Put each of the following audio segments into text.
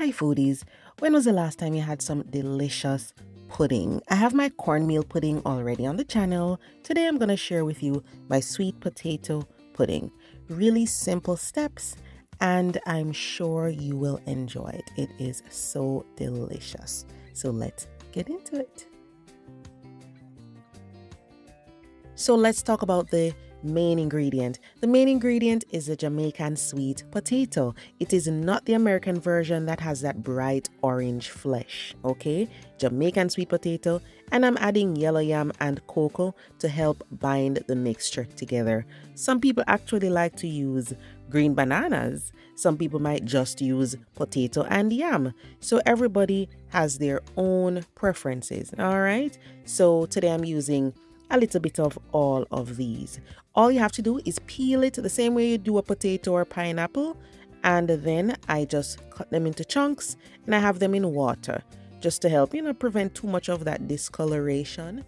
Hi foodies, when was the last time you had some delicious pudding? I have my cornmeal pudding already on the channel. Today I'm going to share with you my sweet potato pudding. Really simple steps and I'm sure you will enjoy it. It is so delicious. So let's get into it. So let's talk about the main ingredient. The main ingredient is the Jamaican sweet potato. It is not the American version that has that bright orange flesh, okay? Jamaican sweet potato, and I'm adding yellow yam and cocoa to help bind the mixture together. Some people actually like to use green bananas. Some people might just use potato and yam. So everybody has their own preferences, all right? So today I'm using a little bit of all of these. All you have to do is peel it the same way you do a potato or pineapple, and then I just cut them into chunks and I have them in water just to help, prevent too much of that discoloration.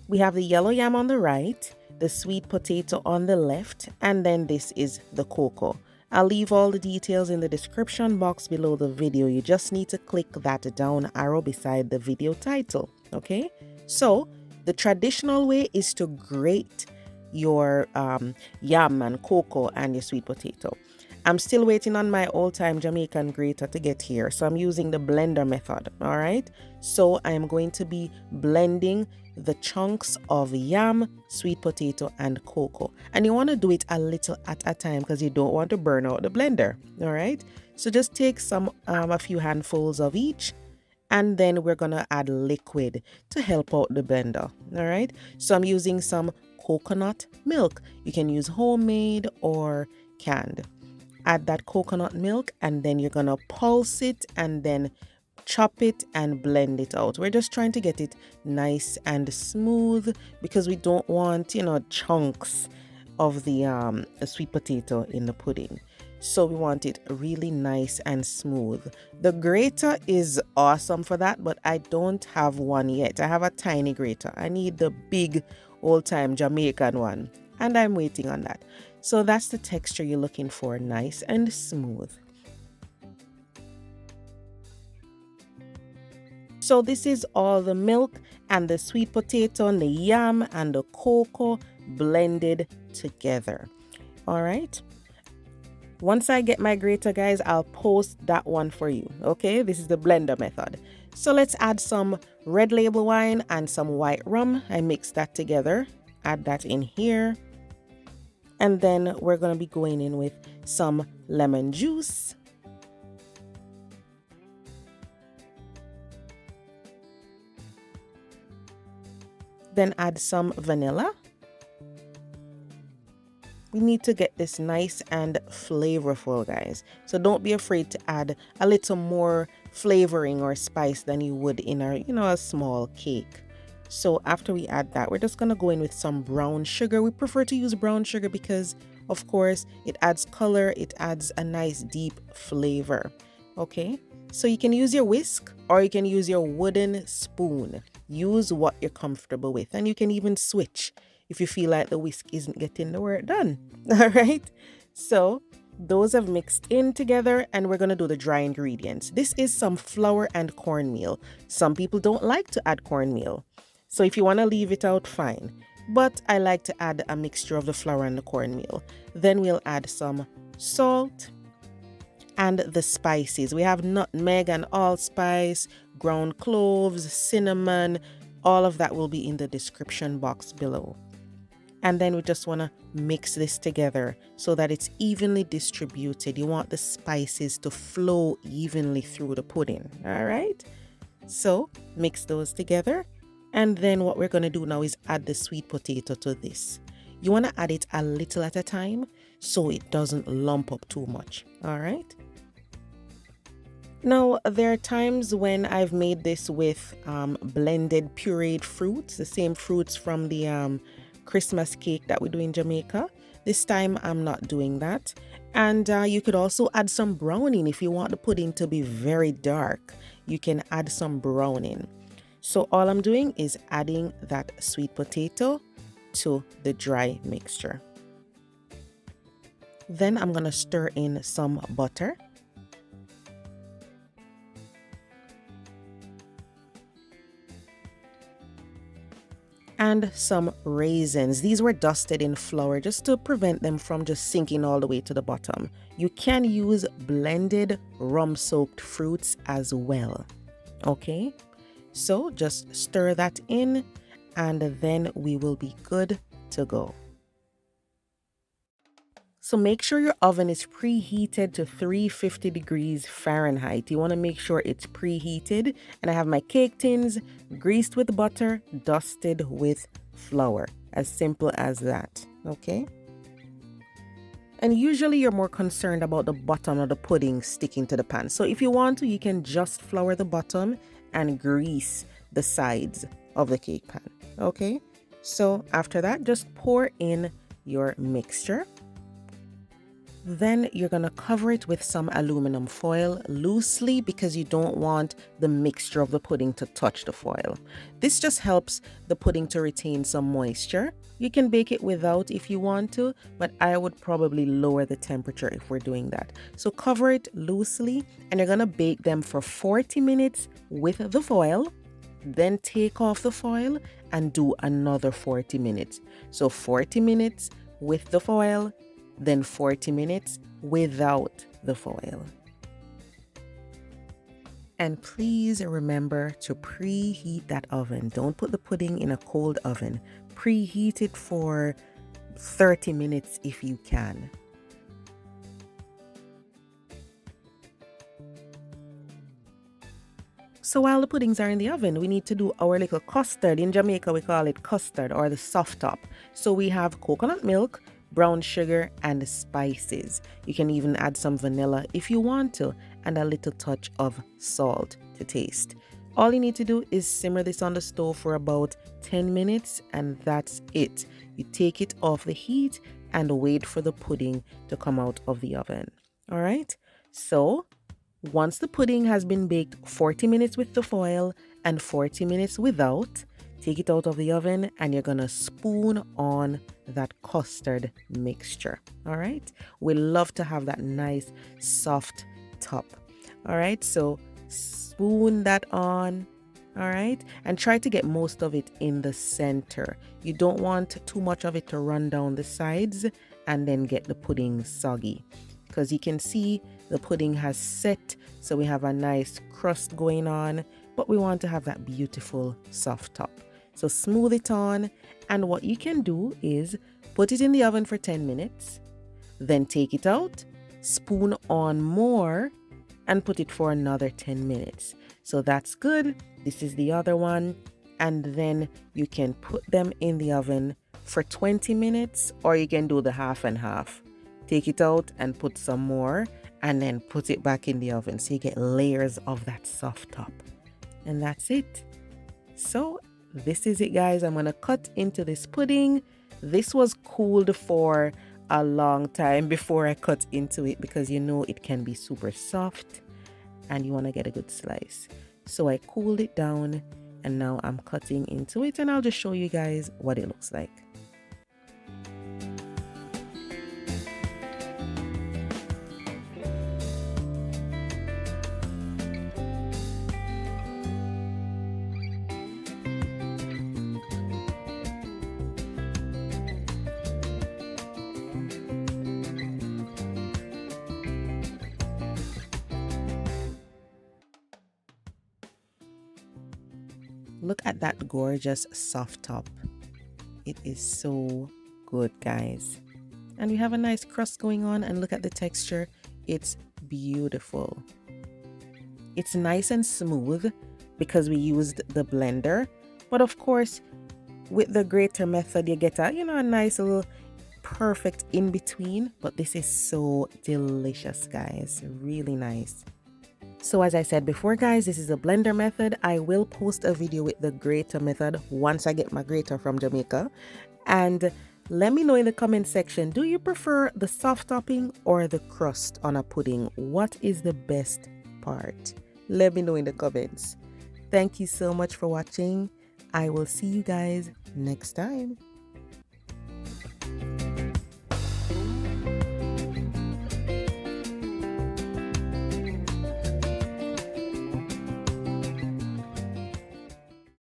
We have the yellow yam on the right, the sweet potato on the left, and then this is the cocoa. I'll leave all the details in the description box below the video. You just need to click that down arrow beside the video title, okay? So the traditional way is to grate your yam and cocoa and your sweet potato. I'm still waiting on my old-time Jamaican grater to get here, so I'm using the blender method, all right? So I'm going to be blending the chunks of yam, sweet potato, and cocoa. And you want to do it a little at a time because you don't want to burn out the blender, all right? So just take a few handfuls of each, and then we're gonna add liquid to help out the blender, all right? So I'm using some coconut milk. You can use homemade or canned. Add that coconut milk and then you're gonna pulse it and then chop it and blend it out. We're just trying to get it nice and smooth because we don't want, chunks of the sweet potato in the pudding. So we want it really nice and smooth. The grater is awesome for that, but I don't have one yet. I have a tiny grater. I need the big old-time Jamaican one, and I'm waiting on that. So that's the texture you're looking for, nice and smooth. So this is all the milk and the sweet potato and the yam and the cocoa blended together. All right. Once I get my grater, guys, I'll post that one for you, okay? This is the blender method. So let's add some red label wine and some white rum. I mix that together, add that in here. And then we're going to be going in with some lemon juice. Then add some vanilla. We need to get this nice and flavorful, guys. So don't be afraid to add a little more flavoring or spice than you would in a small cake. So after we add that, we're just gonna go in with some brown sugar. We prefer to use brown sugar because, of course, it adds color, it adds a nice deep flavor. Okay, so you can use your whisk or you can use your wooden spoon. Use what you're comfortable with, and you can even switch if you feel like the whisk isn't getting the work done. All right, so those have mixed in together and we're going to do the dry ingredients. This is some flour and cornmeal. Some people don't like to add cornmeal, so if you want to leave it out, fine, but I like to add a mixture of the flour and the cornmeal. Then we'll add some salt and the spices. We have nutmeg and allspice, ground cloves, cinnamon. All of that will be in the description box below. And then we just want to mix this together so that it's evenly distributed. You want the spices to flow evenly through the pudding, all right? So mix those together. And then what we're going to do now is add the sweet potato to this. You want to add it a little at a time so it doesn't lump up too much, all right? Now, there are times when I've made this with blended pureed fruits, the same fruits from the Christmas cake that we do in Jamaica. This time I'm not doing that. And you could also add some browning if you want the pudding to be very dark. You can add some browning. So all I'm doing is adding that sweet potato to the dry mixture. Then I'm going to stir in some butter. and some raisins. These were dusted in flour just to prevent them from just sinking all the way to the bottom. You can use blended rum-soaked fruits as well. Okay, so just stir that in and then we will be good to go. So make sure your oven is preheated to 350 degrees Fahrenheit. You want to make sure it's preheated. And I have my cake tins greased with butter, dusted with flour. As simple as that, okay? And usually you're more concerned about the bottom of the pudding sticking to the pan. So if you want to, you can just flour the bottom and grease the sides of the cake pan, okay? So after that, just pour in your mixture. Then you're going to cover it with some aluminum foil loosely because you don't want the mixture of the pudding to touch the foil. This just helps the pudding to retain some moisture. You can bake it without if you want to, but I would probably lower the temperature if we're doing that. So cover it loosely and you're going to bake them for 40 minutes with the foil. Then take off the foil and do another 40 minutes. So 40 minutes with the foil, then 40 minutes without the foil. And please remember to preheat that oven. Don't put the pudding in a cold oven. Preheat it for 30 minutes if you can. So while the puddings are in the oven, we need to do our little custard. In Jamaica, we call it custard or the soft top. So we have coconut milk, brown sugar, and spices. You can even add some vanilla if you want to, and a little touch of salt to taste. All you need to do is simmer this on the stove for about 10 minutes, and that's it. You take it off the heat and wait for the pudding to come out of the oven. All right, so once the pudding has been baked 40 minutes with the foil and 40 minutes without, take it out of the oven and you're gonna spoon on that custard mixture. All right, we love to have that nice soft top. All right, so spoon that on. All right, and try to get most of it in the center. You don't want too much of it to run down the sides and then get the pudding soggy, because you can see the pudding has set, so we have a nice crust going on, but we want to have that beautiful soft top. So smooth it on, and what you can do is put it in the oven for 10 minutes, then take it out, spoon on more, and put it for another 10 minutes. So that's good. This is the other one, and then you can put them in the oven for 20 minutes, or you can do the half and half. Take it out and put some more, and then put it back in the oven so you get layers of that soft top. And that's it. So this is it, guys. I'm gonna cut into this pudding. This was cooled for a long time before I cut into it, because you know it can be super soft and you want to get a good slice. So I cooled it down and now I'm cutting into it, and I'll just show you guys what it looks like. Look at that gorgeous soft top. It is so good, guys. And we have a nice crust going on, and look at the texture. It's beautiful. It's nice and smooth because we used the blender. But of course, with the grater method, you get a nice little perfect in between. But this is so delicious, guys. Really nice. So as I said before, guys, this is a blender method. I will post a video with the grater method once I get my grater from Jamaica. And let me know in the comment section, do you prefer the soft topping or the crust on a pudding? What is the best part? Let me know in the comments. Thank you so much for watching. I will see you guys next time.